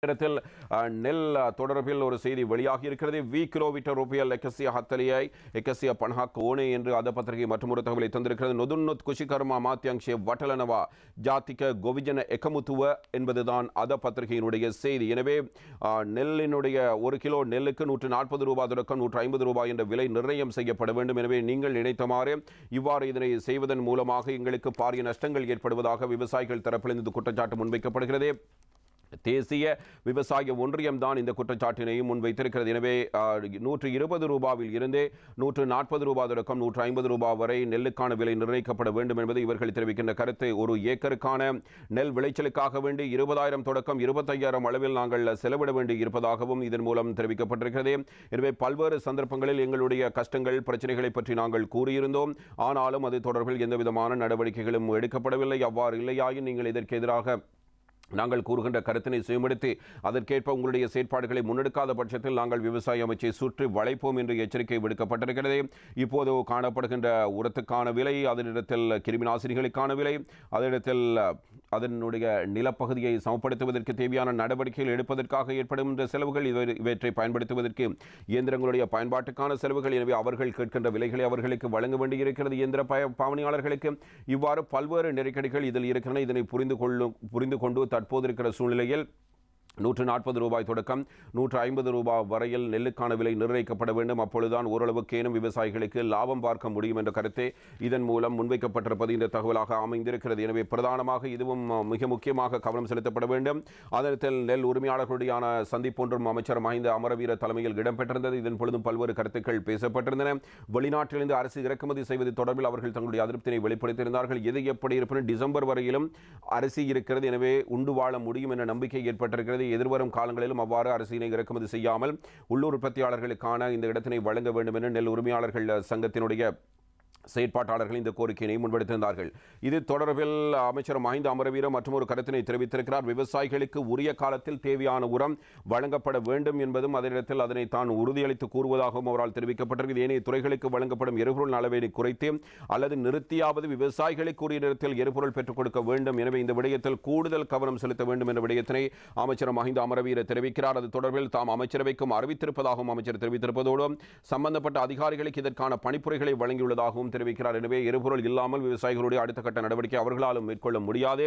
நேரத்தில் நெல் தொடர்பில் ஒரு செய்தி வெளியாகி இருக்கிறது. வி கிலோமீட்டர் ரூபாய் 150 ஓணே என்று அத பத்திரிகை மற்றொரு தகவலை தந்திருக்கிறது. நொதுன்னொத் குஷிகர்மா மாத்தியாங்ஷே வட்டலனவா ஜாத்திக கோவிஜன எக்கமுத்துவ என்பதுதான் அத பத்திரிகையினுடைய செய்தி. எனவே நெல்லினுடைய ஒரு கிலோ நெல்லுக்கு 140 ரூபாய் தொடக்கம் 150 ரூபாய் என்ற விலை நிர்ணயம் செய்யப்பட வேண்டும். எனவே நீங்கள் நினைத்தமாறு இவ்வாறு இதனை செய்வதன் மூலமாக எங்களுக்கு பாரிய நஷ்டங்கள் ஏற்படுவதாக விவசாயிகள் தரப்பில் இந்த குற்றச்சாட்டு முன்வைக்கப்படுகிறது. தேசிய விவசாய ஒன்றியம் தான் இந்த குற்றச்சாட்டினையும் முன்வைத்திருக்கிறது. எனவே 120 ரூபாயில் இருந்தே 140 ரூபாய் தொடக்கம் 150 ரூபாய் வரை நெல்லுக்கான விலை நிர்ணயிக்கப்பட வேண்டும் என்பது இவர்கள் தெரிவிக்கின்ற கருத்து. ஒரு ஏக்கருக்கான நெல் விளைச்சலுக்காக வேண்டி 20,000 தொடக்கம் 25,000 அளவில் நாங்கள் செலவிட வேண்டி இருப்பதாகவும் இதன் மூலம் தெரிவிக்கப்பட்டிருக்கிறது. எனவே பல்வேறு சந்தர்ப்பங்களில் எங்களுடைய கஷ்டங்கள் பிரச்சனைகளை பற்றி நாங்கள் கூறியிருந்தோம். ஆனாலும் அது தொடர்பில் எந்தவிதமான நடவடிக்கைகளும் எடுக்கப்படவில்லை. அவ்வாறு இல்லையாயின் நீங்கள் இதற்கு எதிராக நாங்கள் கூறுகின்ற கருத்தினை சுயமெடுத்து அதற்கேற்ப உங்களுடைய செயற்பாடுகளை முன்னெடுக்காத பட்சத்தில் நாங்கள் விவசாய அமைச்சை சுற்றி வளைப்போம் என்று எச்சரிக்கை விடுக்கப்பட்டிருக்கிறது. இப்போது காணப்படுகின்ற உரத்துக்கான விலை, அதனிடத்தில் கிருமிநாசினிகளுக்கான விலை, அதனிடத்தில் அதனுடைய நிலப்பகுதியை சமப்படுத்துவதற்கு தேவையான நடவடிக்கைகள் எடுப்பதற்காக ஏற்படுகின்ற செலவுகள், இவற்றை பயன்படுத்துவதற்கு இயந்திரங்களுடைய பயன்பாட்டுக்கான செலவுகள். எனவே அவர்கள் கேட்கின்ற விலைகளை அவர்களுக்கு வழங்க வேண்டியிருக்கிறது இயந்திர பாவனையாளர்களுக்கு. இவ்வாறு பல்வேறு நெருக்கடிகள் இதில் இருக்கின்றன. இதனை புரிந்து கொண்டு தற்போது இருக்கிற சூழ்நிலையில் 140 ரூபாய் தொடக்கம் 150 ரூபாய் வரையில் நெல்லுக்கான விலை நிர்ணயிக்கப்பட வேண்டும். அப்பொழுதுதான் ஓரளவுக்கேனும் விவசாயிகளுக்கு லாபம் பார்க்க முடியும் என்ற கருத்தை இதன் மூலம் முன்வைக்கப்பட்டிருப்பது இந்த தகவலாக அமைந்திருக்கிறது. எனவே பிரதானமாக இதுவும் மிக முக்கியமாக கவனம் செலுத்தப்பட வேண்டும். அதனத்தில் நெல் உரிமையாளர்களுடையான சந்திப்பொன்றும் அமைச்சர் மஹிந்த அமரவீர தலைமையில் இடம்பெற்றிருந்தது. இதன் பொழுதும் பல்வேறு கருத்துக்கள் பேசப்பட்டிருந்தன. வெளிநாட்டிலிருந்து அரசு இறக்குமதி செய்வது தொடர்பில் அவர்கள் தங்களுடைய அதிருப்தியை வெளிப்படுத்தியிருந்தார்கள். எது எப்படி இருப்பினும் டிசம்பர் வரையிலும் அரிசி இருக்கிறது. எனவே உண்டு வாழ முடியும் என்ற நம்பிக்கை ஏற்பட்டிருக்கிறது. எதிர்வரும் காலங்களிலும் அவ்வாறு அரசினை இறக்குமதி செய்யாமல் உள்ளூர் உற்பத்தியாளர்களுக்கான இந்த இடத்தினை வழங்க வேண்டும் என நெல் உரிமையாளர்கள் சங்கத்தினுடைய செயற்பாட்டாளர்கள் இந்த கோரிக்கையை முன்வெடுத்திருந்தார்கள். இது தொடர்பில் அமைச்சர் மஹிந்த அமரவீர மற்றும் ஒரு கருத்தினை தெரிவித்திருக்கிறார். விவசாயிகளுக்கு உரிய காலத்தில் தேவையான உரம் வழங்கப்பட வேண்டும் என்பதும் அதனிடத்தில் அதனை தான் உறுதியளித்து கூறுவதாகவும் அவரால் தெரிவிக்கப்பட்டிருக்கிறது. ஏனைய துறைகளுக்கு வழங்கப்படும் எரிபொருள் அளவை குறைத்து அல்லது நிறுத்தியாவது விவசாயிகளுக்கு உரிய நேரத்தில் எரிபொருள் பெற்றுக் கொடுக்க வேண்டும். எனவே இந்த விடயத்தில் கூடுதல் கவனம் செலுத்த வேண்டும் என்ற விடயத்தினை அமைச்சர் மஹிந்த அமரவீர தெரிவிக்கிறார். அது தொடர்பில் தாம் அமைச்சரவைக்கும் அறிவித்திருப்பதாகவும் அமைச்சர் தெரிவித்திருப்பதோடு சம்பந்தப்பட்ட அதிகாரிகளுக்கு இதற்கான பணிப்புரைகளை வழங்கியுள்ளதாகவும் தெரிவிக்கிறார். எனவே எரிபொருள் இல்லாமல் விவசாயிகளுடைய அடுத்த கட்ட நடவடிக்கை அவர்களாலும் மேற்கொள்ள முடியாது.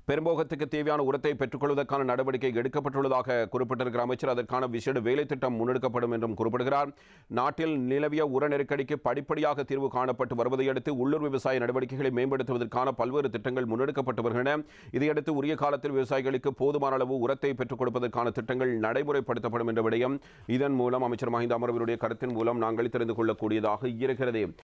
பெரும்போகத்துக்கு தேவையான உரத்தை பெற்றுக்கொள்வதற்கான நடவடிக்கை எடுக்கப்பட்டுள்ளதாக குறிப்பிட்டிருக்கிற அமைச்சர் அதற்கான விசேட வேலை திட்டம் முன்னெடுக்கப்படும் என்றும் குறிப்பிடுகிறார். நாட்டில் நிலவிய உர நெருக்கடிக்கு படிப்படியாக தீர்வு காணப்பட்டு வருவதை அடுத்து உள்ளூர் விவசாய நடவடிக்கைகளை மேம்படுத்துவதற்கான பல்வேறு திட்டங்கள் முன்னெடுக்கப்பட்டு வருகின்றன. இதையடுத்து உரிய காலத்தில் விவசாயிகளுக்கு போதுமான அளவு உரத்தை பெற்றுக் கொடுப்பதற்கான திட்டங்கள் நடைமுறைப்படுத்தப்படும் என்ற விடயம் இதன் மூலம் அமைச்சர் மஹிந்த அமரவீருடைய கருத்தின் மூலம் நாங்கள் தெரிந்து கொள்ளக்கூடியதாக இருக்கிறது.